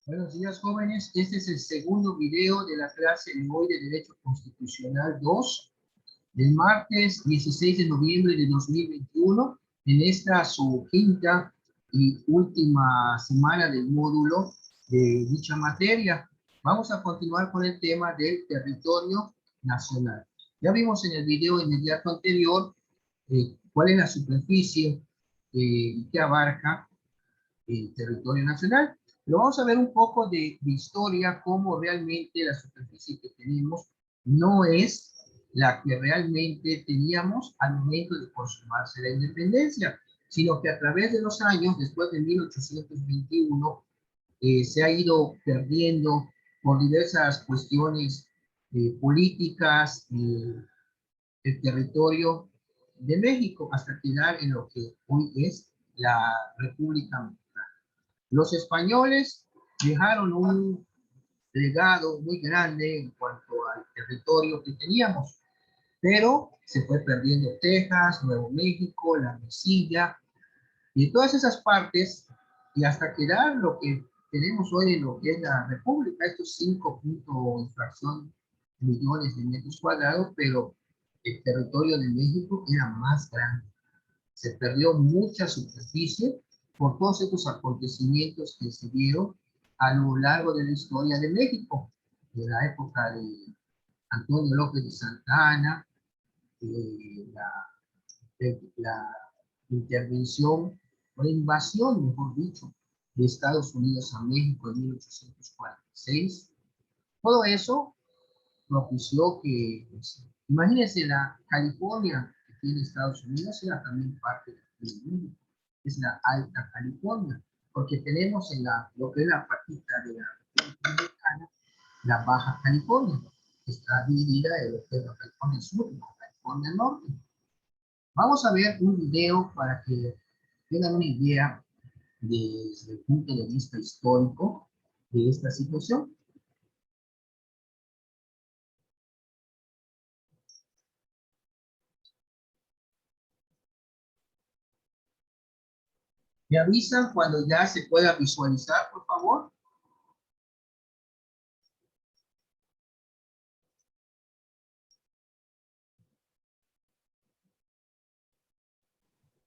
Buenos días, jóvenes. Este es el segundo video de la clase de hoy de Derecho Constitucional 2 del martes 16 de noviembre de 2021, en esta su quinta y última semana del módulo de dicha materia. Vamos a continuar con el tema del territorio nacional. Ya vimos en el video inmediato anterior cuál es la superficie que abarca el territorio nacional. Pero vamos a ver un poco de historia, cómo realmente la superficie que tenemos no es la que realmente teníamos al momento de consumarse la independencia, sino que a través de los años, después de 1821, se ha ido perdiendo por diversas cuestiones políticas el territorio de México hasta quedar en lo que hoy es la República Mexicana. Los españoles dejaron un legado muy grande en cuanto al territorio que teníamos, pero se fue perdiendo Texas, Nuevo México, la Mesilla, y todas esas partes, y hasta quedar lo que tenemos hoy en lo que es la República, estos 5 infracción millones de metros cuadrados, pero el territorio de México era más grande. Se perdió mucha superficie por todos estos acontecimientos que se dieron a lo largo de la historia de México, de la época de Antonio López de Santa Anna, la intervención o la invasión, mejor dicho, de Estados Unidos a México en 1846. Todo eso propició que, pues, imagínense, la California que tiene Estados Unidos era también parte del mundo, es la Alta California, porque tenemos en lo que es la patita de la República Mexicana, la Baja California, que está dividida en lo que es la California Sur y la California Norte. Vamos a ver un video para que tengan una idea desde el punto de vista histórico de esta situación. ¿Me avisan cuando ya se pueda visualizar, por favor?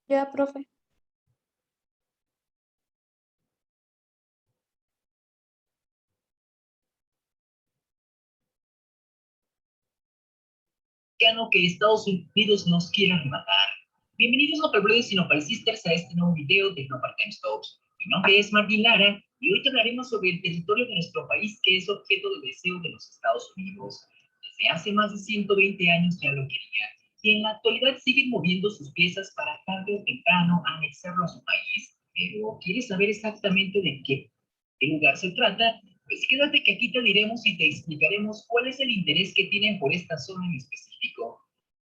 Ya, profe. Que Estados Unidos nos quiera arrebatar. Bienvenidos a Nopal y Nopal Sisters a este nuevo video de Nopal Time Talks. Mi nombre es Martín Lara y hoy te hablaremos sobre el territorio de nuestro país que es objeto de deseo de los Estados Unidos. Desde hace más de 120 años ya lo quería y en la actualidad siguen moviendo sus piezas para tarde o temprano anexarlo a su país. Pero ¿quieres saber exactamente de qué lugar se trata? Pues quédate que aquí te diremos y te explicaremos cuál es el interés que tienen por esta zona en específico.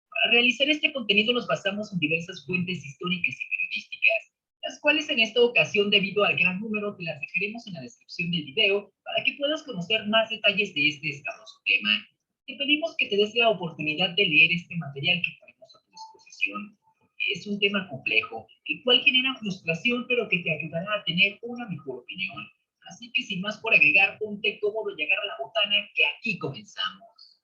Para realizar este contenido nos basamos en diversas fuentes históricas y periodísticas, las cuales en esta ocasión, debido al gran número, te las dejaremos en la descripción del video para que puedas conocer más detalles de este escabroso tema. Te pedimos que te des la oportunidad de leer este material que ponemos a tu disposición. Es un tema complejo, el cual genera frustración, pero que te ayudará a tener una mejor opinión. Así que sin más por agregar, ponte cómodo y agarra la botana que aquí comenzamos.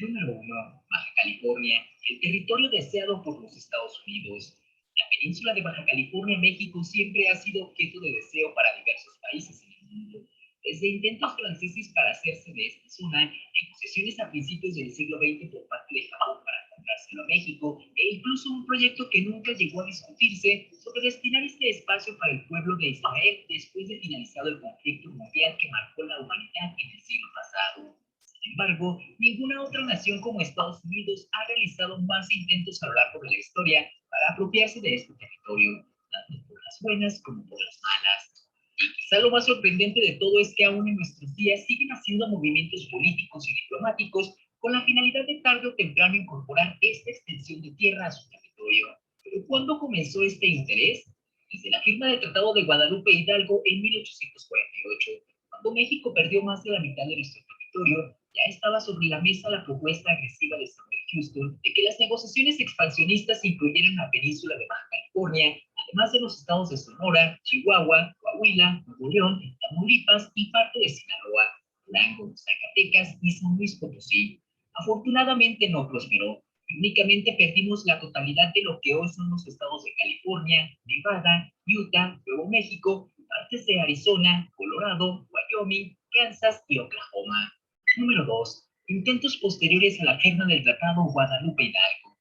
Número 1. Baja California, el territorio deseado por los Estados Unidos. La península de Baja California, México, siempre ha sido objeto de deseo para diversos países en el mundo. Desde intentos franceses para hacerse de esta zona, negociaciones a principios del siglo XX por parte de Japón para comprárselo a México, e incluso un proyecto que nunca llegó a discutirse sobre destinar este espacio para el pueblo de Israel después de finalizado el conflicto mundial que marcó la humanidad en el siglo pasado. Sin embargo, ninguna otra nación como Estados Unidos ha realizado más intentos a lo largo de la historia para apropiarse de este territorio, tanto por las buenas como por las malas. Y quizá lo más sorprendente de todo es que aún en nuestros días siguen haciendo movimientos políticos y diplomáticos con la finalidad de tarde o temprano incorporar esta extensión de tierra a su territorio. ¿Pero cuándo comenzó este interés? Desde la firma del Tratado de Guadalupe Hidalgo en 1848, cuando México perdió más de la mitad de nuestro territorio, ya estaba sobre la mesa la propuesta agresiva de Samuel Houston de que las negociaciones expansionistas incluyeron la península de Baja California, además de los estados de Sonora, Chihuahua, Coahuila, Nuevo León, Tamaulipas y parte de Sinaloa, Durango, Zacatecas y San Luis Potosí. Afortunadamente no prosperó. Únicamente perdimos la totalidad de lo que hoy son los estados de California, Nevada, Utah, Nuevo México, partes de Arizona, Colorado, Wyoming, Kansas y Oklahoma. Número 2. Intentos posteriores a la firma del Tratado Guadalupe Hidalgo.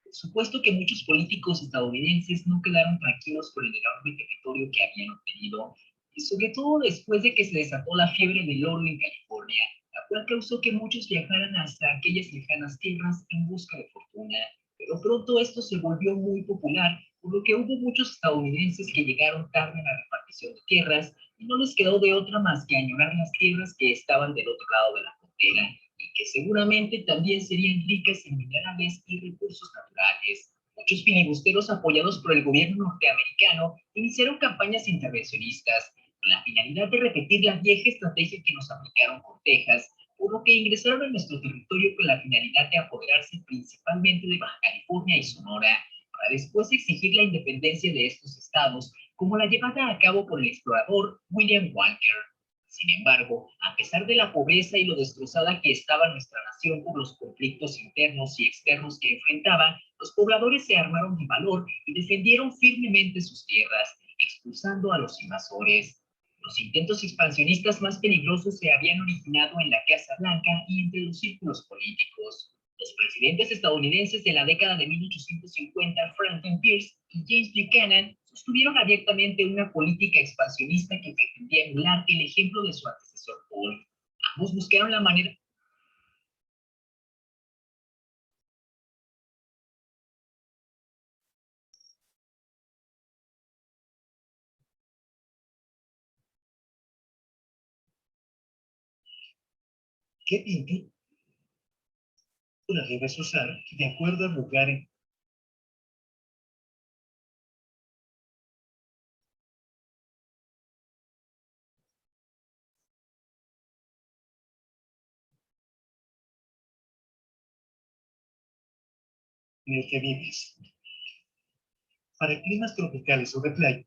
Por supuesto que muchos políticos estadounidenses no quedaron tranquilos por el enorme territorio que habían obtenido, y sobre todo después de que se desató la fiebre del oro en California, la cual causó que muchos viajaran hasta aquellas lejanas tierras en busca de fortuna. Pero pronto esto se volvió muy popular, por lo que hubo muchos estadounidenses que llegaron tarde en la repartición de tierras y no les quedó de otra más que añorar las tierras que estaban del otro lado de la frontera y que seguramente también serían ricas en minerales y recursos naturales. Muchos filibusteros apoyados por el gobierno norteamericano iniciaron campañas intervencionistas con la finalidad de repetir la vieja estrategia que nos aplicaron con Texas, por lo que ingresaron a nuestro territorio con la finalidad de apoderarse principalmente de Baja California y Sonora, para después exigir la independencia de estos estados, como la llevada a cabo por el explorador William Walker. Sin embargo, a pesar de la pobreza y lo destrozada que estaba nuestra nación por los conflictos internos y externos que enfrentaba, los pobladores se armaron de valor y defendieron firmemente sus tierras, expulsando a los invasores. Los intentos expansionistas más peligrosos se habían originado en la Casa Blanca y entre los círculos políticos. Los presidentes estadounidenses de la década de 1850, Franklin Pierce y James Buchanan, sostuvieron abiertamente una política expansionista que pretendía emular el ejemplo de su antecesor Paul. Ambos buscaron la manera. ¿Qué pintura debes usar de acuerdo al lugar en el que vives? Para climas tropicales o de playa,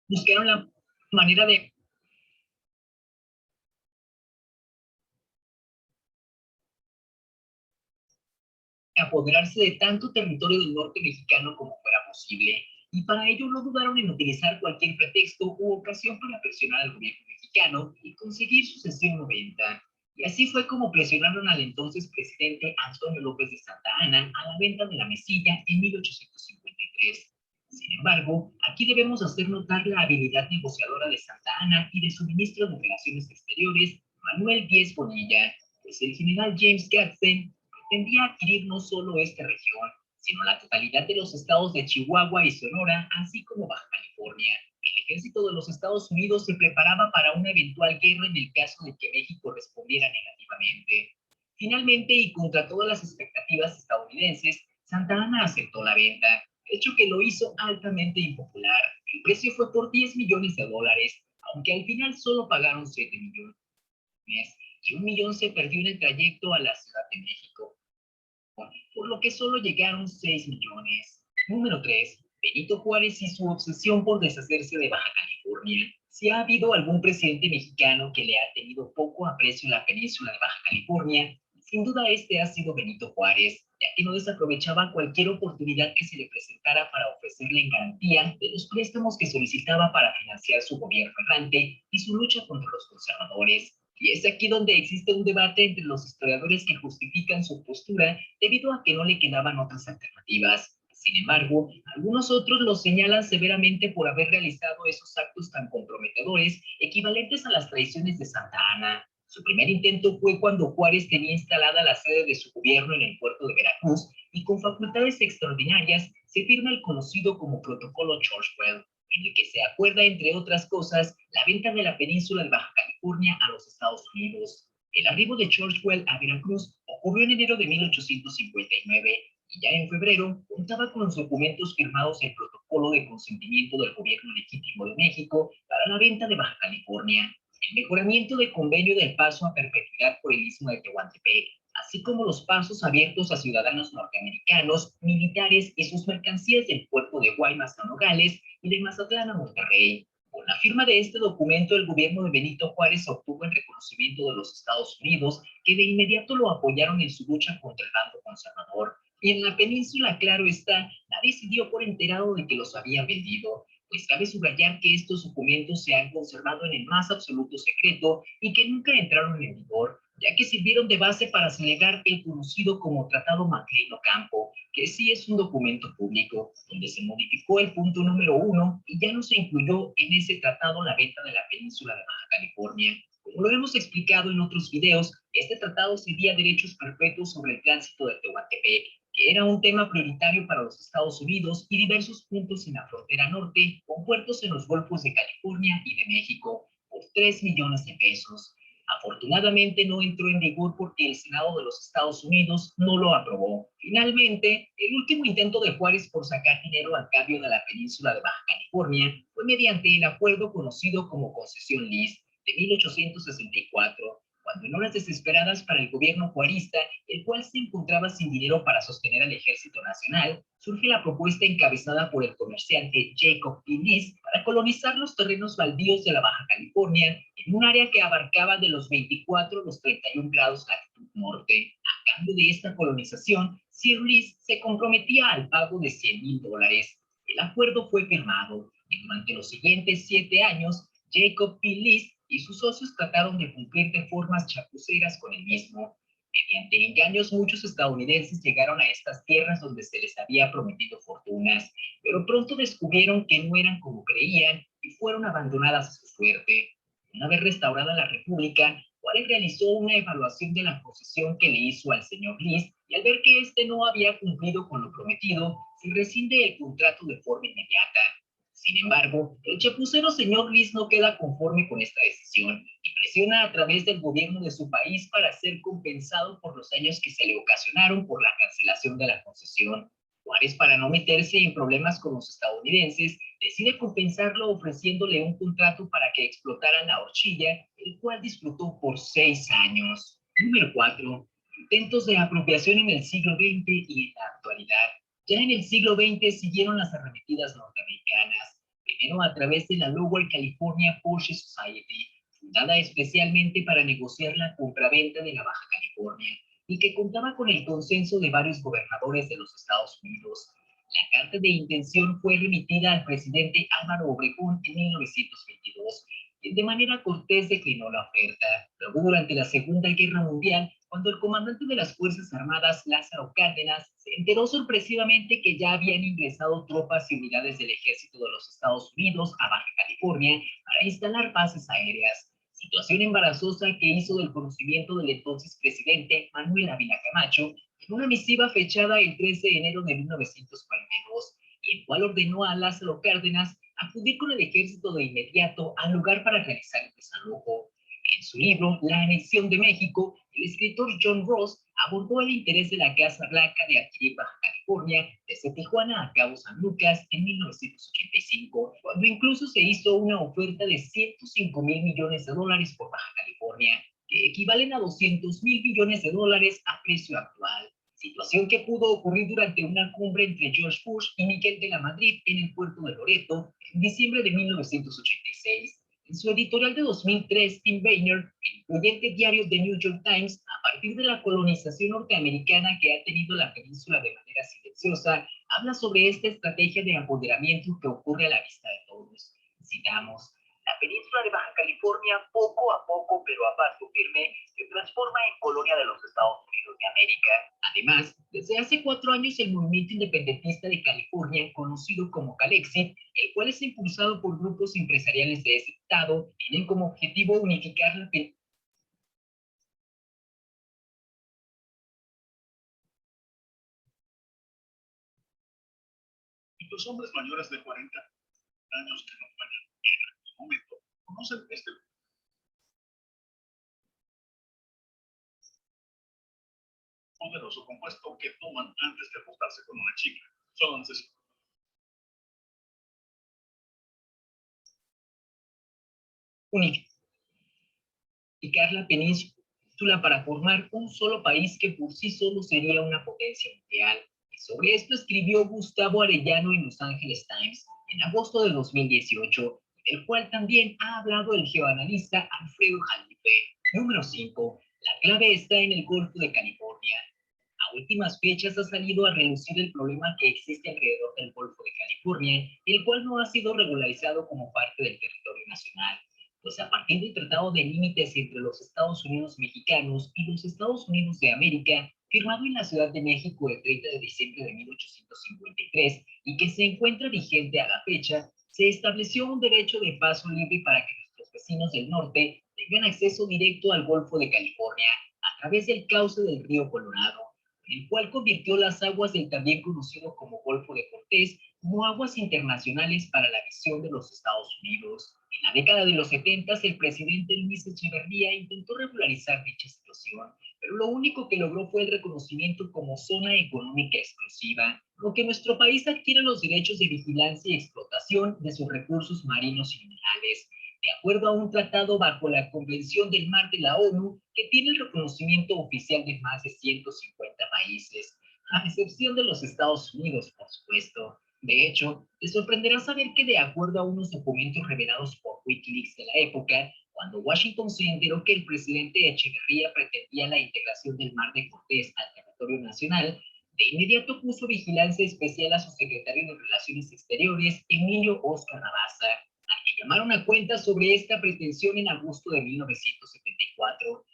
buscaron la manera de apoderarse de tanto territorio del norte mexicano como fuera posible, y para ello no dudaron en utilizar cualquier pretexto u ocasión para presionar al gobierno mexicano y conseguir su cesión 90. Y así fue como presionaron al entonces presidente Antonio López de Santa Anna a la venta de la Mesilla en 1853. Sin embargo, aquí debemos hacer notar la habilidad negociadora de Santa Anna y de su ministro de Relaciones Exteriores, Manuel Díez Bonilla, pues el general James Gadsden pretendía adquirir no solo esta región, sino la totalidad de los estados de Chihuahua y Sonora, así como Baja California. El ejército de los Estados Unidos se preparaba para una eventual guerra en el caso de que México respondiera negativamente. Finalmente, y contra todas las expectativas estadounidenses, Santa Anna aceptó la venta, hecho que lo hizo altamente impopular. El precio fue por $10 millones, aunque al final solo pagaron 7 millones y 1 millón se perdió en el trayecto a la Ciudad de México, por lo que solo llegaron 6 millones. Número 3. Benito Juárez y su obsesión por deshacerse de Baja California. Si ha habido algún presidente mexicano que le ha tenido poco aprecio en la península de Baja California, sin duda este ha sido Benito Juárez, ya que no desaprovechaba cualquier oportunidad que se le presentara para ofrecerle en garantía de los préstamos que solicitaba para financiar su gobierno errante y su lucha contra los conservadores. Y es aquí donde existe un debate entre los historiadores que justifican su postura debido a que no le quedaban otras alternativas. Sin embargo, algunos otros lo señalan severamente por haber realizado esos actos tan comprometedores, equivalentes a las traiciones de Santa Anna. Su primer intento fue cuando Juárez tenía instalada la sede de su gobierno en el puerto de Veracruz y con facultades extraordinarias se firma el conocido como Protocolo Churchwell, en el que se acuerda, entre otras cosas, la venta de la península de Baja California a los Estados Unidos. El arribo de Churchwell a Veracruz ocurrió en enero de 1859 y ya en febrero contaba con los documentos firmados el protocolo de consentimiento del gobierno legítimo de México para la venta de Baja California. el mejoramiento del convenio del paso a perpetuidad por el Istmo de Tehuantepec, así como los pasos abiertos a ciudadanos norteamericanos, militares y sus mercancías del puerto de Guaymas a Nogales y de Mazatlán a Monterrey. Con la firma de este documento, el gobierno de Benito Juárez obtuvo el reconocimiento de los Estados Unidos, que de inmediato lo apoyaron en su lucha contra el bando conservador. Y en la península, claro está, nadie se dio por enterado de que los habían vendido, pues cabe subrayar que estos documentos se han conservado en el más absoluto secreto y que nunca entraron en vigor, ya que sirvieron de base para celebrar el conocido como Tratado Maclean-Ocampo, que sí es un documento público, donde se modificó el punto número 1 y ya no se incluyó en ese tratado la venta de la península de Baja California. Como lo hemos explicado en otros videos, este tratado cedía derechos perpetuos sobre el tránsito de Tehuantepec, que era un tema prioritario para los Estados Unidos, y diversos puntos en la frontera norte, con puertos en los golfos de California y de México, por 3 millones de pesos. Afortunadamente no entró en vigor porque el Senado de los Estados Unidos no lo aprobó. Finalmente, el último intento de Juárez por sacar dinero a cambio de la península de Baja California fue mediante el acuerdo conocido como Concesión List de 1864, cuando en horas desesperadas para el gobierno juarista, el cual se encontraba sin dinero para sostener al Ejército Nacional, surge la propuesta encabezada por el comerciante Jacob P. Lees para colonizar los terrenos baldíos de la Baja California en un área que abarcaba de los 24 a los 31 grados latitud norte. A cambio de esta colonización, Sir Lees se comprometía al pago de $100,000. El acuerdo fue firmado y durante los siguientes 7 años, Jacob P. Lees y sus socios trataron de cumplir de formas chapuceras con el mismo. Mediante engaños, muchos estadounidenses llegaron a estas tierras donde se les había prometido fortunas, pero pronto descubrieron que no eran como creían y fueron abandonadas a su suerte. Una vez restaurada la República, Juárez realizó una evaluación de la posesión que le hizo al señor Lees, y al ver que éste no había cumplido con lo prometido, se rescinde el contrato de forma inmediata. Sin embargo, el chapucero señor Lees no queda conforme con esta decisión y presiona a través del gobierno de su país para ser compensado por los daños que se le ocasionaron por la cancelación de la concesión. Juárez, para no meterse en problemas con los estadounidenses, decide compensarlo ofreciéndole un contrato para que explotara la horchilla, el cual disfrutó por 6 años. Número 4. Intentos de apropiación en el siglo XX y en la actualidad. Ya en el siglo XX siguieron las arremetidas norteamericanas, primero a través de la Lower California Porsche Society, fundada especialmente para negociar la compraventa de la Baja California, y que contaba con el consenso de varios gobernadores de los Estados Unidos. La carta de intención fue remitida al presidente Álvaro Obregón en 1922, quien de manera cortés declinó la oferta. Luego, durante la Segunda Guerra Mundial, cuando el comandante de las Fuerzas Armadas, Lázaro Cárdenas, se enteró sorpresivamente que ya habían ingresado tropas y unidades del ejército de los Estados Unidos a Baja California para instalar bases aéreas, situación embarazosa que hizo del conocimiento del entonces presidente Manuel Ávila Camacho en una misiva fechada el 13 de enero de 1942, y el cual ordenó a Lázaro Cárdenas acudir con el ejército de inmediato al lugar para realizar el desalojo. En su libro La anexión de México, el escritor John Ross abordó el interés de la Casa Blanca de adquirir Baja California desde Tijuana a Cabo San Lucas en 1985, cuando incluso se hizo una oferta de $105,000 millones por Baja California, que equivalen a $200,000 millones a precio actual. Situación que pudo ocurrir durante una cumbre entre George Bush y Miguel de la Madrid en el puerto de Loreto en diciembre de 1986. En su editorial de 2003, Tim Boehner, el influyente diario The New York Times, a partir de la colonización norteamericana que ha tenido la península de manera silenciosa, habla sobre esta estrategia de apoderamiento que ocurre a la vista de todos. Citamos: la península de Baja California, poco a poco, pero a paso firme, se transforma en colonia de los Estados Unidos de América. Además, desde hace 4 años el movimiento independentista de California, conocido como Calexit, el cual es impulsado por grupos empresariales de ese estado, tienen como objetivo unificar la península. Y los hombres mayores de 40 años que no pueden en este momento conocen este poderoso compuesto que toman antes de acostarse con una chica. Solo necesitan Unificar. unificar la península para formar un solo país que por sí solo sería una potencia mundial. Y sobre esto escribió Gustavo Arellano en Los Angeles Times en agosto de 2018, del cual también ha hablado el geoanalista Alfredo Jalife. Número 5. La clave está en el Golfo de California. A últimas fechas ha salido a relucir el problema que existe alrededor del Golfo de California, el cual no ha sido regularizado como parte del territorio nacional. Pues a partir del Tratado de Límites entre los Estados Unidos mexicanos y los Estados Unidos de América, firmado en la Ciudad de México el 30 de diciembre de 1853 y que se encuentra vigente a la fecha, se estableció un derecho de paso libre para que nuestros vecinos del norte tengan acceso directo al Golfo de California a través del cauce del río Colorado, el cual convirtió las aguas del también conocido como Golfo de Cortés como aguas internacionales para la visión de los Estados Unidos. En la década de los 70, el presidente Luis Echeverría intentó regularizar dicha situación, pero lo único que logró fue el reconocimiento como zona económica exclusiva, lo que nuestro país adquiere los derechos de vigilancia y explotación de sus recursos marinos y minerales, de acuerdo a un tratado bajo la Convención del Mar de la ONU, que tiene el reconocimiento oficial de más de 150 países, a excepción de los Estados Unidos, por supuesto. De hecho, te sorprenderá saber que de acuerdo a unos documentos revelados por Wikileaks de la época, cuando Washington se enteró que el presidente Echeverría pretendía la integración del Mar de Cortés al territorio nacional, de inmediato puso vigilancia especial a su secretario de Relaciones Exteriores, Emilio Oscar Navaza, al que llamaron a cuenta sobre esta pretensión en agosto de 1974.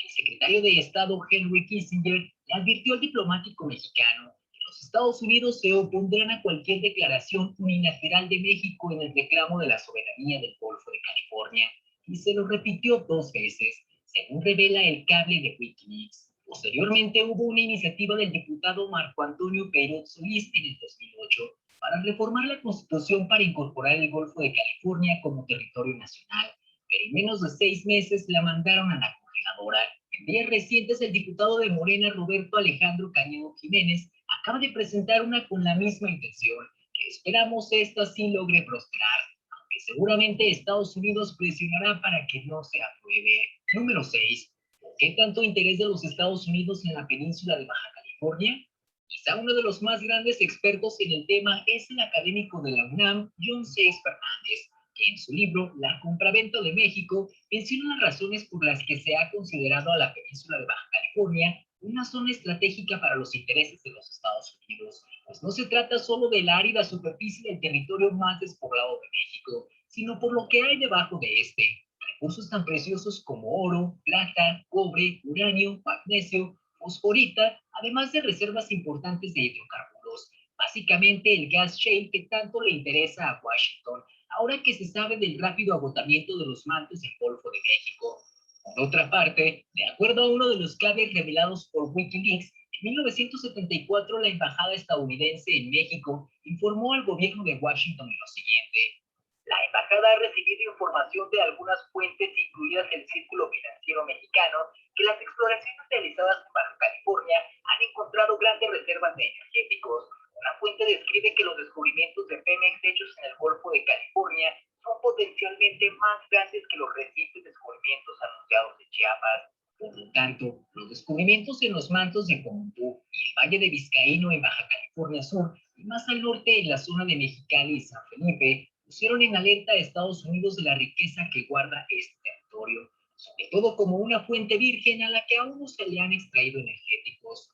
El secretario de Estado Henry Kissinger le advirtió al diplomático mexicano que los Estados Unidos se opondrán a cualquier declaración unilateral de México en el reclamo de la soberanía del Golfo de California, y se lo repitió 2 veces, según revela el cable de Wikileaks. Posteriormente hubo una iniciativa del diputado Marco Antonio Peirot Solís en el 2008 para reformar la Constitución para incorporar el Golfo de California como territorio nacional, pero en menos de 6 meses la mandaron a la congeladora. En días recientes, el diputado de Morena, Roberto Alejandro Cañedo Jiménez, acaba de presentar una con la misma intención, que esperamos esta sí logre prosperar, aunque seguramente Estados Unidos presionará para que no se apruebe. Número 6. ¿Por qué tanto interés de los Estados Unidos en la península de Baja California? Quizá uno de los más grandes expertos en el tema es el académico de la UNAM, John Seix Fernández, que en su libro La compraventa de México menciona las razones por las que se ha considerado a la península de Baja California una zona estratégica para los intereses de los Estados Unidos, pues no se trata solo de la árida superficie del territorio más despoblado de México, sino por lo que hay debajo de este, recursos tan preciosos como oro, plata, cobre, uranio, magnesio, fosforita, además de reservas importantes de hidrocarburos, básicamente el gas shale que tanto le interesa a Washington, ahora que se sabe del rápido agotamiento de los mantos del Golfo de México. Por otra parte, de acuerdo a uno de los claves revelados por Wikileaks, en 1974 la embajada estadounidense en México informó al gobierno de Washington lo siguiente: la embajada ha recibido información de algunas fuentes, incluidas el Círculo Financiero Mexicano, que las exploraciones realizadas en Baja California han encontrado grandes reservas de energéticos. Una fuente describe que los descubrimientos de Pemex hechos en el Golfo de California son potencialmente más grandes que los recientes descubrimientos anunciados en Chiapas. Por lo tanto, los descubrimientos en los mantos de Comontú y el Valle de Vizcaíno en Baja California Sur, y más al norte en la zona de Mexicali y San Felipe, pusieron en alerta a Estados Unidos de la riqueza que guarda este territorio, sobre todo como una fuente virgen a la que aún no se le han extraído energéticos.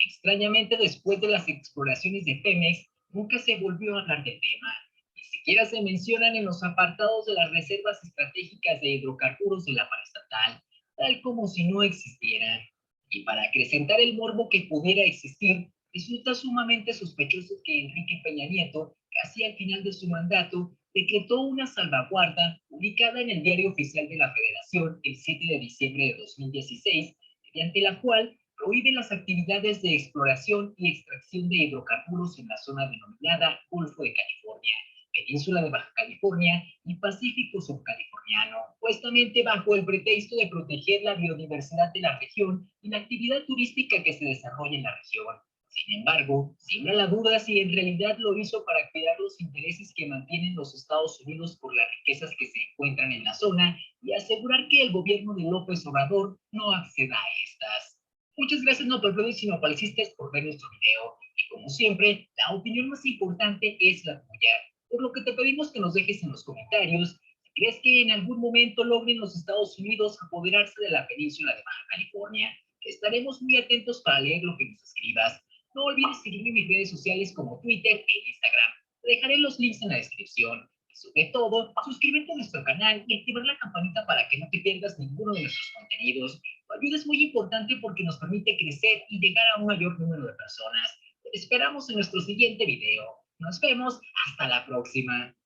Extrañamente, después de las exploraciones de Pemex, nunca se volvió a hablar del tema. Ni siquiera se mencionan en los apartados de las reservas estratégicas de hidrocarburos de la paraestatal, tal como si no existieran. Y para acrecentar el morbo que pudiera existir, resulta sumamente sospechoso que Enrique Peña Nieto, casi al final de su mandato, decretó una salvaguarda publicada en el Diario Oficial de la Federación el 7 de diciembre de 2016, mediante la cual prohíbe las actividades de exploración y extracción de hidrocarburos en la zona denominada Golfo de California, Península de Baja California y Pacífico Subcaliforniano, supuestamente bajo el pretexto de proteger la biodiversidad de la región y la actividad turística que se desarrolla en la región. Sin embargo, siembra la duda si en realidad lo hizo para cuidar los intereses que mantienen los Estados Unidos por las riquezas que se encuentran en la zona y asegurar que el gobierno de López Obrador no acceda a estas. Muchas gracias, Nopalbrothers y Nopalicistas, por ver nuestro video. Y como siempre, la opinión más importante es la tuya. Por lo que te pedimos que nos dejes en los comentarios si crees que en algún momento logren los Estados Unidos apoderarse de la península de Baja California. Estaremos muy atentos para leer lo que nos escribas. No olvides seguirme en mis redes sociales como Twitter e Instagram. Te dejaré los links en la descripción. Y sobre todo, suscríbete a nuestro canal y activar la campanita para que no te pierdas ninguno de nuestros contenidos. Tu ayuda es muy importante porque nos permite crecer y llegar a un mayor número de personas. Te esperamos en nuestro siguiente video. Nos vemos. Hasta la próxima.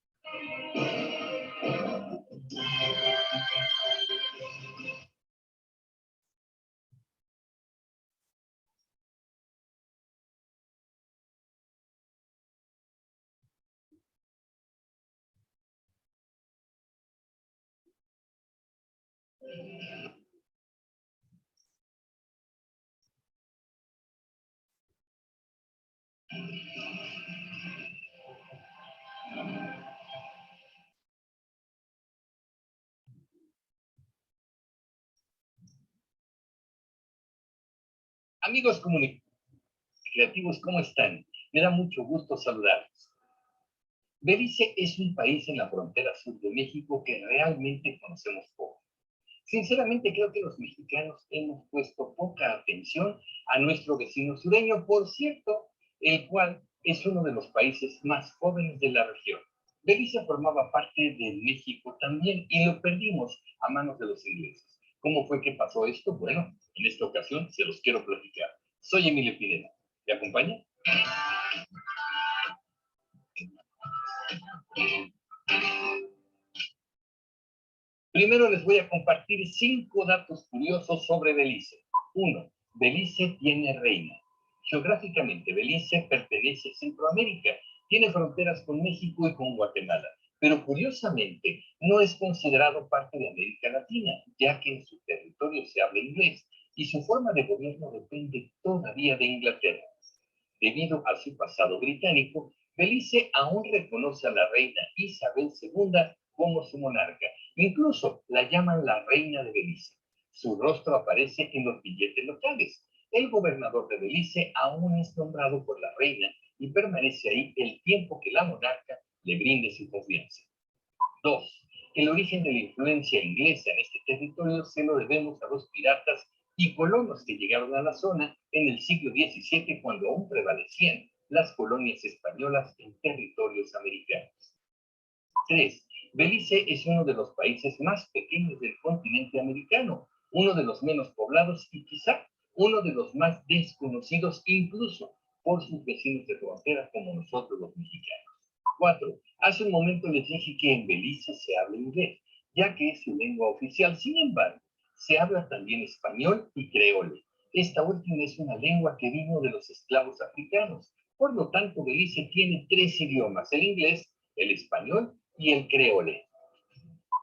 Amigos creativos, ¿cómo están? Me da mucho gusto saludarlos. Belice es un país en la frontera sur de México que realmente conocemos poco. Sinceramente creo que los mexicanos hemos puesto poca atención a nuestro vecino sureño, por cierto, el cual es uno de los países más jóvenes de la región. Belice formaba parte de México también y lo perdimos a manos de los ingleses. ¿Cómo fue que pasó esto? Bueno, en esta ocasión se los quiero platicar. Soy Emilio Pineda. ¿Me acompaña? Primero les voy a compartir 5 datos curiosos sobre Belice. 1. Belice tiene reina. Geográficamente, Belice pertenece a Centroamérica. Tiene fronteras con México y con Guatemala. Pero curiosamente, no es considerado parte de América Latina, ya que en su territorio se habla inglés y su forma de gobierno depende todavía de Inglaterra. Debido a su pasado británico, Belice aún reconoce a la reina Isabel II como su monarca. Incluso la llaman la reina de Belice. Su rostro aparece en los billetes locales. El gobernador de Belice aún es nombrado por la reina y permanece ahí el tiempo que la monarca le brinde su confianza. 2. El origen de la influencia inglesa en este territorio se lo debemos a los piratas y colonos que llegaron a la zona en el siglo XVII, cuando aún prevalecían las colonias españolas en territorios americanos. 3. Belice es uno de los países más pequeños del continente americano, uno de los menos poblados y quizá uno de los más desconocidos, incluso por sus vecinos de frontera como nosotros los mexicanos. 4. Hace un momento les dije que en Belice se habla inglés, ya que es su lengua oficial. Sin embargo, se habla también español y creole. Esta última es una lengua que vino de los esclavos africanos. Por lo tanto, Belice tiene 3 idiomas: el inglés, el español y el creole.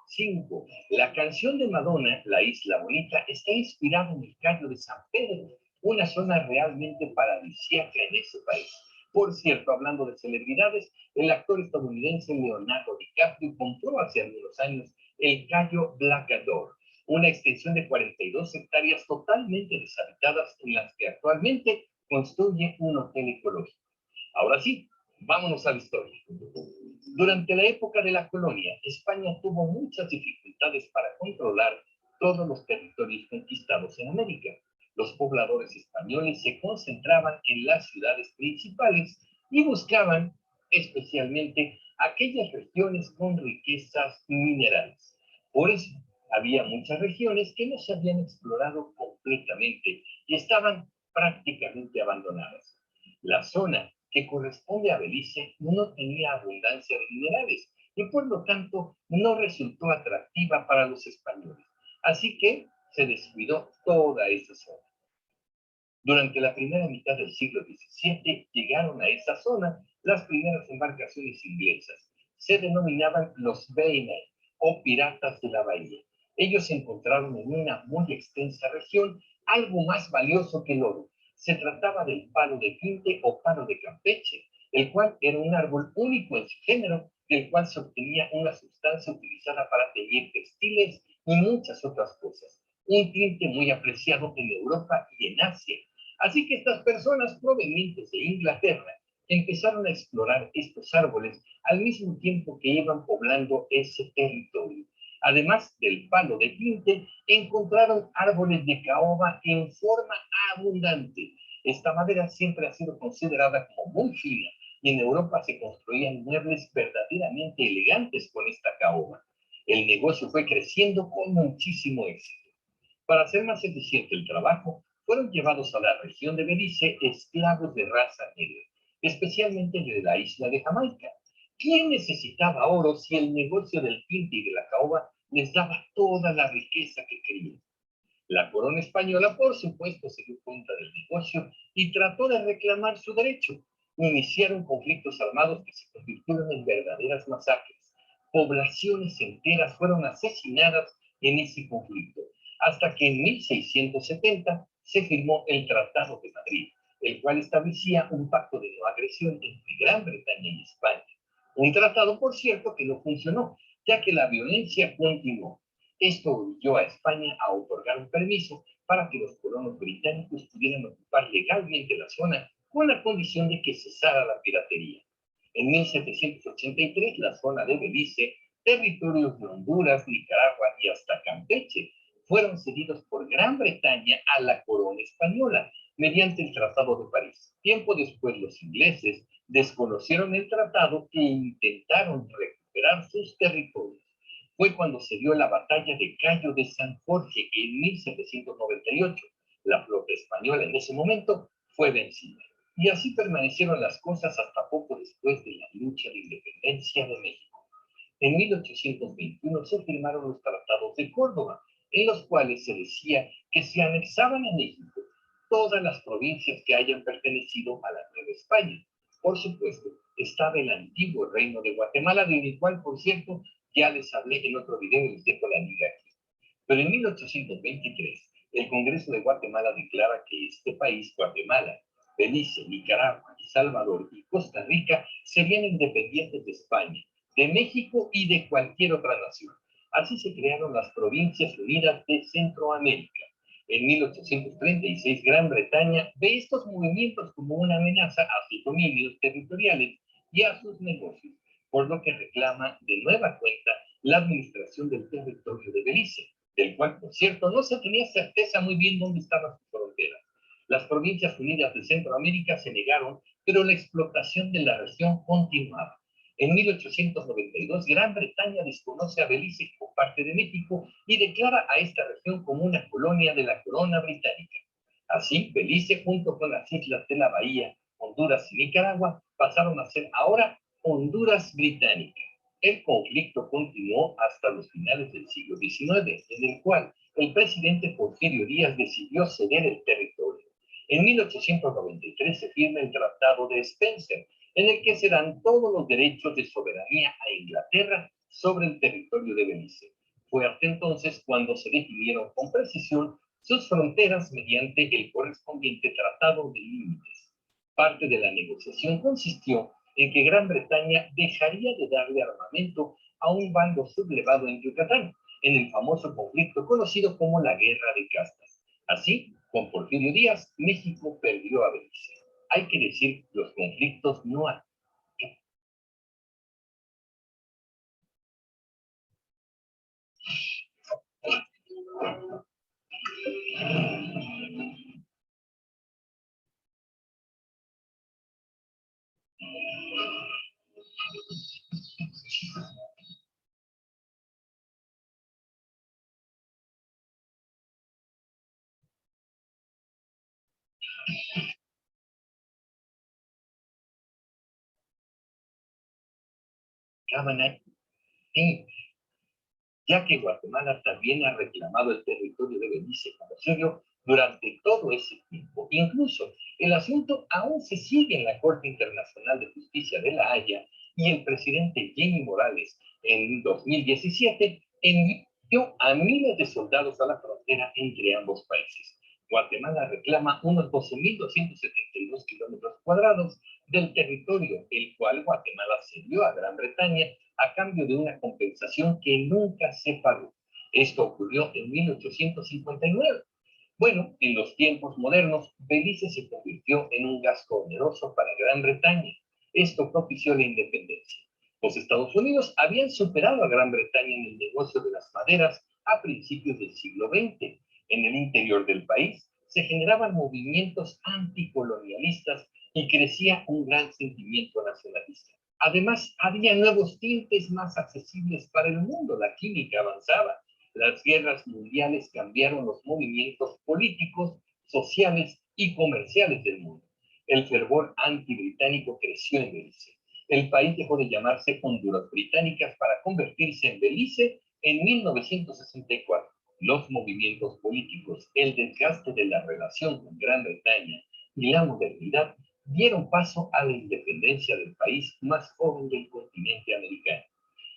5. La canción de Madonna, La Isla Bonita, está inspirada en el Cayo de San Pedro, una zona realmente paradisíaca en ese país. Por cierto, hablando de celebridades, el actor estadounidense Leonardo DiCaprio compró hace algunos años el Cayo Blackador, una extensión de 42 hectáreas totalmente deshabitadas en las que actualmente construye un hotel ecológico. Ahora sí, vámonos a la historia. Durante la época de la colonia, España tuvo muchas dificultades para controlar todos los territorios conquistados en América. Los pobladores españoles se concentraban en las ciudades principales y buscaban especialmente aquellas regiones con riquezas minerales. Por eso, había muchas regiones que no se habían explorado completamente y estaban prácticamente abandonadas. La zona que corresponde a Belice no tenía abundancia de minerales y por lo tanto no resultó atractiva para los españoles. Así que se descuidó toda esa zona. Durante la primera mitad del siglo XVII llegaron a esa zona las primeras embarcaciones inglesas. Se denominaban los Baymen o piratas de la bahía. Ellos encontraron en una muy extensa región algo más valioso que el oro. Se trataba del palo de Quinte o palo de Campeche, el cual era un árbol único en su género, del cual se obtenía una sustancia utilizada para teñir textiles y muchas otras cosas. Un tinte muy apreciado en Europa y en Asia. Así que estas personas provenientes de Inglaterra empezaron a explorar estos árboles al mismo tiempo que iban poblando ese territorio. Además del palo de Quinte, encontraron árboles de caoba en forma abundante. Esta madera siempre ha sido considerada como muy fina y en Europa se construían muebles verdaderamente elegantes con esta caoba. El negocio fue creciendo con muchísimo éxito. Para hacer más eficiente el trabajo, fueron llevados a la región de Belice esclavos de raza negra, especialmente de la isla de Jamaica. ¿Quién necesitaba oro si el negocio del tinte y de la caoba les daba toda la riqueza que querían? La corona española, por supuesto, se dio cuenta del negocio y trató de reclamar su derecho. Iniciaron conflictos armados que se convirtieron en verdaderas masacres. Poblaciones enteras fueron asesinadas en ese conflicto, hasta que en 1670 se firmó el Tratado de Madrid, el cual establecía un pacto de no agresión entre Gran Bretaña y España. Un tratado, por cierto, que no funcionó, ya que la violencia continuó. Esto obligó a España a otorgar un permiso para que los colonos británicos pudieran ocupar legalmente la zona con la condición de que cesara la piratería. En 1783, la zona de Belice, territorios de Honduras, Nicaragua y hasta Campeche fueron cedidos por Gran Bretaña a la corona española mediante el Tratado de París. Tiempo después, los ingleses desconocieron el tratado e intentaron recuperar sus territorios. Fue cuando se dio la batalla de Cayo de San Jorge en 1798. La flota española en ese momento fue vencida. Y así permanecieron las cosas hasta poco después de la lucha de independencia de México. En 1821 se firmaron los tratados de Córdoba, en los cuales se decía que se anexaban a México todas las provincias que hayan pertenecido a la Nueva España. Por supuesto, estaba el antiguo reino de Guatemala, del cual, por cierto, ya les hablé en otro video y les dejo la liga aquí. Pero en 1823, el Congreso de Guatemala declara que este país, Guatemala, Belice, Nicaragua, Salvador y Costa Rica serían independientes de España, de México y de cualquier otra nación. Así se crearon las Provincias Unidas de Centroamérica. En 1836, Gran Bretaña ve estos movimientos como una amenaza a sus dominios territoriales y a sus negocios, por lo que reclama de nueva cuenta la administración del territorio de Belice, del cual, por cierto, no se tenía certeza muy bien dónde estaban sus fronteras. Las Provincias Unidas de Centroamérica se negaron, pero la explotación de la región continuaba. En 1892, Gran Bretaña desconoce a Belice como parte de México y declara a esta región como una colonia de la corona británica. Así, Belice, junto con las islas de la Bahía, Honduras y Nicaragua, pasaron a ser ahora Honduras británica. El conflicto continuó hasta los finales del siglo XIX, en el cual el presidente Porfirio Díaz decidió ceder el territorio. En 1893 se firma el Tratado de Spencer, en el que se dan todos los derechos de soberanía a Inglaterra sobre el territorio de Belice. Fue hasta entonces cuando se definieron con precisión sus fronteras mediante el correspondiente Tratado de Límites. Parte de la negociación consistió en que Gran Bretaña dejaría de darle armamento a un bando sublevado en Yucatán, en el famoso conflicto conocido como la Guerra de Castas. Así, con Porfirio Díaz, México perdió a Belice. Hay que decir, los conflictos no han. Ya que Guatemala también ha reclamado el territorio de Belice como suyo durante todo ese tiempo. Incluso el asunto aún se sigue en la Corte Internacional de Justicia de La Haya y el presidente Jenny Morales en 2017 envió a miles de soldados a la frontera entre ambos países. Guatemala reclama unos 12.272 kilómetros cuadrados del territorio, el cual Guatemala cedió a Gran Bretaña a cambio de una compensación que nunca se pagó. Esto ocurrió en 1859. Bueno, en los tiempos modernos, Belice se convirtió en un gasto oneroso para Gran Bretaña. Esto propició la independencia. Los Estados Unidos habían superado a Gran Bretaña en el negocio de las maderas a principios del siglo XX. En el interior del país se generaban movimientos anticolonialistas y crecía un gran sentimiento nacionalista. Además, había nuevos tintes más accesibles para el mundo. La química avanzaba. Las guerras mundiales cambiaron los movimientos políticos, sociales y comerciales del mundo. El fervor antibritánico creció en Belice. El país dejó de llamarse Honduras Británicas para convertirse en Belice en 1964. Los movimientos políticos, el desgaste de la relación con Gran Bretaña y la modernidad dieron paso a la independencia del país más joven del continente americano.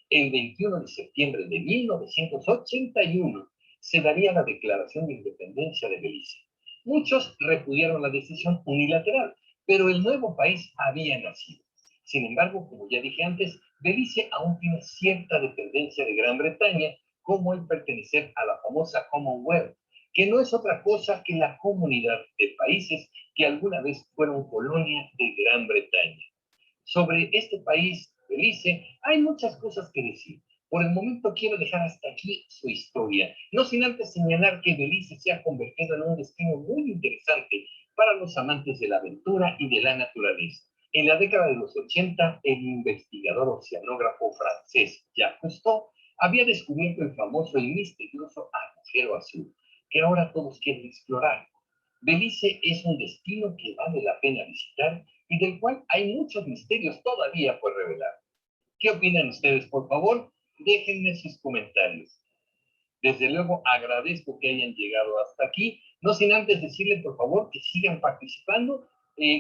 El 21 de septiembre de 1981 se daría la declaración de independencia de Belice. Muchos repudiaron la decisión unilateral, pero el nuevo país había nacido. Sin embargo, como ya dije antes, Belice aún tiene cierta dependencia de Gran Bretaña, como el pertenecer a la famosa Commonwealth, que no es otra cosa que la comunidad de países que alguna vez fueron colonia de Gran Bretaña. Sobre este país, Belice, hay muchas cosas que decir. Por el momento quiero dejar hasta aquí su historia, no sin antes señalar que Belice se ha convertido en un destino muy interesante para los amantes de la aventura y de la naturaleza. En la década de los 80, el investigador oceanógrafo francés Jacques Cousteau había descubierto el famoso y misterioso agujero azul, que ahora todos quieren explorar. Belice es un destino que vale la pena visitar y del cual hay muchos misterios todavía por revelar. ¿Qué opinan ustedes? Por favor, déjenme sus comentarios. Desde luego agradezco que hayan llegado hasta aquí, no sin antes decirles por favor que sigan participando.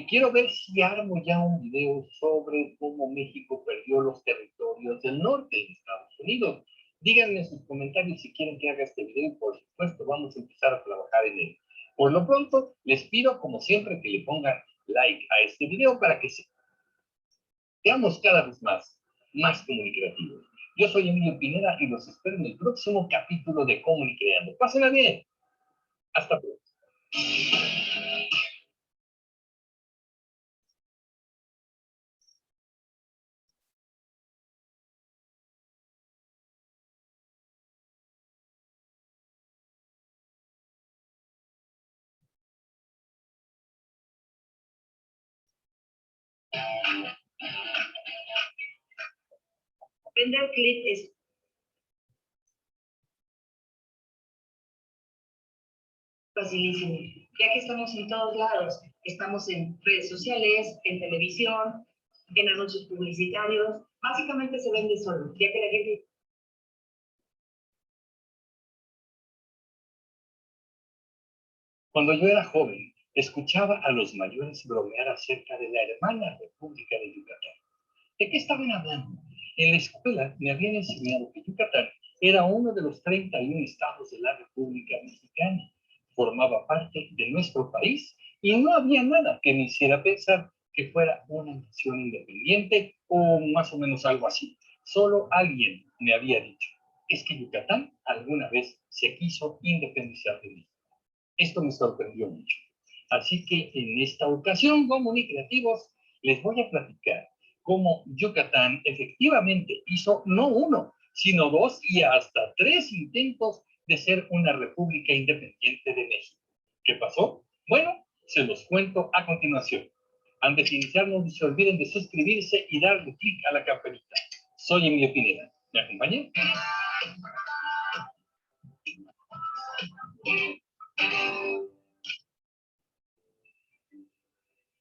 Quiero ver si armo ya un video sobre cómo México perdió los territorios del norte de Estados Unidos. Díganme en sus comentarios si quieren que haga este video y por supuesto vamos a empezar a trabajar en él. Por lo pronto, les pido como siempre que le pongan like a este video para que seamos cada vez más comunicativos. Yo soy Emilio Pineda y los espero en el próximo capítulo de Comunicreando. Pásenla bien. Hasta pronto. Vender clip es facilísimo, ya que estamos en todos lados. Estamos en redes sociales, en televisión, en anuncios publicitarios. Básicamente se vende solo, ya que la gente... Cuando yo era joven, escuchaba a los mayores bromear acerca de la hermana República de Yucatán. ¿De qué estaban hablando? En la escuela me habían enseñado que Yucatán era uno de los 31 estados de la República Mexicana. Formaba parte de nuestro país y no había nada que me hiciera pensar que fuera una nación independiente o más o menos algo así. Solo alguien me había dicho, es que Yucatán alguna vez se quiso independizar de México. Esto me sorprendió mucho. Así que en esta ocasión, comunicativos, les voy a platicar cómo Yucatán efectivamente hizo no uno, sino 2 y hasta 3 intentos de ser una república independiente de México. ¿Qué pasó? Bueno, se los cuento a continuación. Antes de iniciar, no se olviden de suscribirse y darle clic a la campanita. Soy Emilio Pineda. ¿Me acompañan?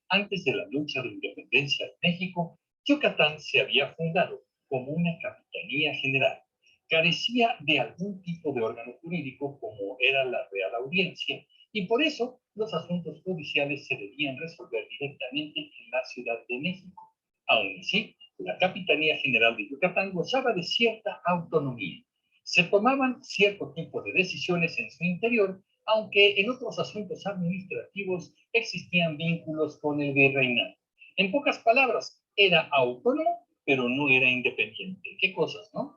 Antes de la lucha de independencia de México, Yucatán se había fundado como una capitanía general. Carecía de algún tipo de órgano jurídico como era la Real Audiencia y por eso los asuntos judiciales se debían resolver directamente en la Ciudad de México. Aún así, la Capitanía General de Yucatán gozaba de cierta autonomía. Se tomaban cierto tipo de decisiones en su interior aunque en otros asuntos administrativos existían vínculos con el virreinato. En pocas palabras, era autónomo, pero no era independiente. ¿Qué cosas, no?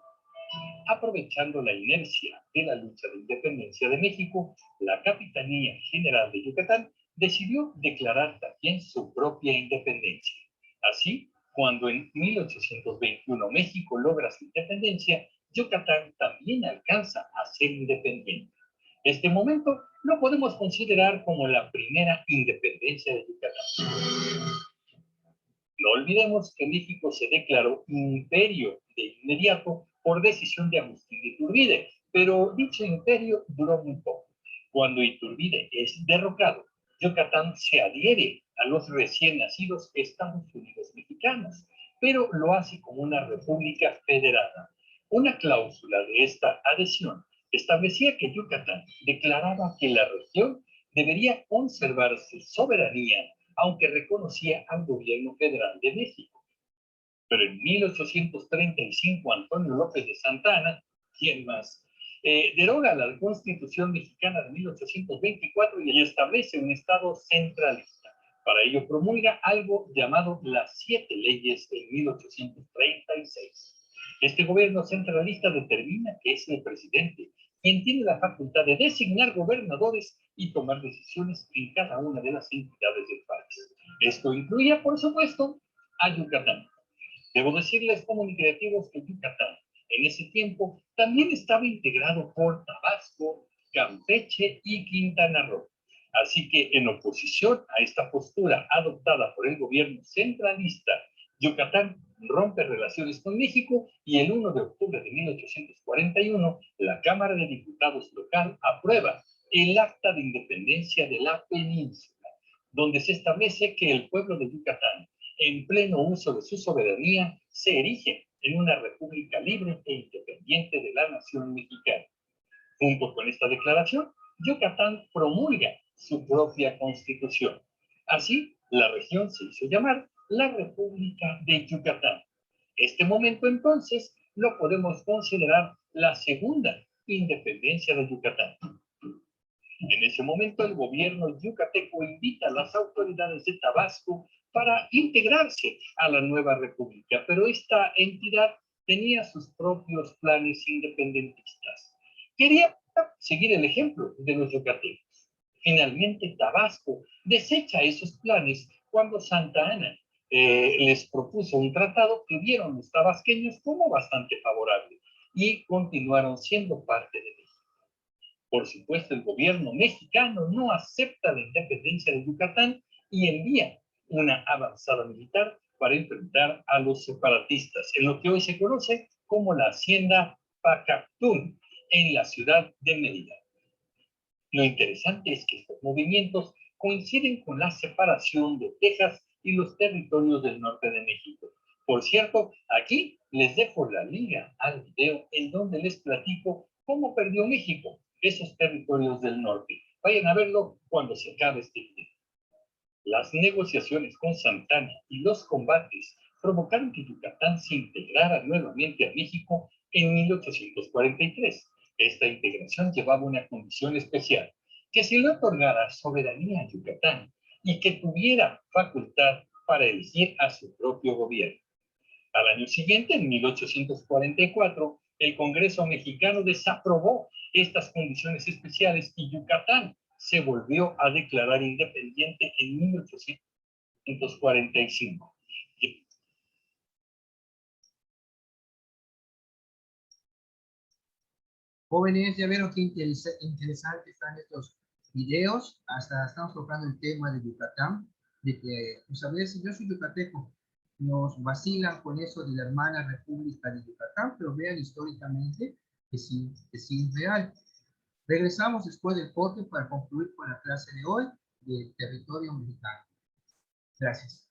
Aprovechando la inercia de la lucha de independencia de México, la Capitanía General de Yucatán decidió declarar también su propia independencia. Así, cuando en 1821 México logra su independencia, Yucatán también alcanza a ser independiente. Este momento lo podemos considerar como la primera independencia de Yucatán. No olvidemos que México se declaró imperio de inmediato por decisión de Agustín de Iturbide, pero dicho imperio duró muy poco. Cuando Iturbide es derrocado, Yucatán se adhiere a los recién nacidos Estados Unidos mexicanos, pero lo hace como una república federada. Una cláusula de esta adhesión establecía que Yucatán declaraba que la región debería conservar su soberanía, aunque reconocía al gobierno federal de México. Pero en 1835 Antonio López de Santa Anna, ¿quién más?, deroga la Constitución mexicana de 1824 y establece un estado centralista. Para ello promulga algo llamado las 7 leyes de 1836. Este gobierno centralista determina que es el presidente quien tiene la facultad de designar gobernadores y tomar decisiones en cada una de las entidades del país. Esto incluía, por supuesto, a Yucatán. Debo decirles, comunicativos, que Yucatán en ese tiempo también estaba integrado por Tabasco, Campeche y Quintana Roo. Así que, en oposición a esta postura adoptada por el gobierno centralista, Yucatán rompe relaciones con México y el 1 de octubre de 1841 la Cámara de Diputados local aprueba el Acta de Independencia de la Península, donde se establece que el pueblo de Yucatán, en pleno uso de su soberanía, se erige en una república libre e independiente de la nación mexicana. Junto con esta declaración, Yucatán promulga su propia constitución. Así, la región se hizo llamar la República de Yucatán. Este momento, entonces, lo podemos considerar la segunda independencia de Yucatán. En ese momento, el gobierno yucateco invita a las autoridades de Tabasco para integrarse a la nueva república, pero esta entidad tenía sus propios planes independentistas. Quería seguir el ejemplo de los yucatecos. Finalmente, Tabasco desecha esos planes cuando Santa Anna les propuso un tratado que vieron los tabasqueños como bastante favorable y continuaron siendo parte de México. Por supuesto, el gobierno mexicano no acepta la independencia de Yucatán y envía una avanzada militar para enfrentar a los separatistas en lo que hoy se conoce como la Hacienda Pacactún, en la ciudad de Mérida. Lo interesante es que estos movimientos coinciden con la separación de Texas y los territorios del norte de México. Por cierto, aquí les dejo la liga al video en donde les platico cómo perdió México esos territorios del norte. Vayan a verlo cuando se acabe este video. Las negociaciones con Santa Anna y los combates provocaron que Yucatán se integrara nuevamente a México en 1843. Esta integración llevaba una condición especial, que se le otorgara soberanía a Yucatán y que tuviera facultad para elegir a su propio gobierno. Al año siguiente, en 1844, el Congreso mexicano desaprobó estas condiciones especiales y Yucatán se volvió a declarar independiente en 1845. Jóvenes, ya vieron qué interesantes están estos videos. Hasta estamos tocando el tema de Yucatán, de que, pues a veces, yo soy yucateco, nos vacilan con eso de la hermana República de Yucatán, pero vean históricamente que sí es real. Regresamos después del corte para concluir con la clase de hoy de territorio mexicano. Gracias.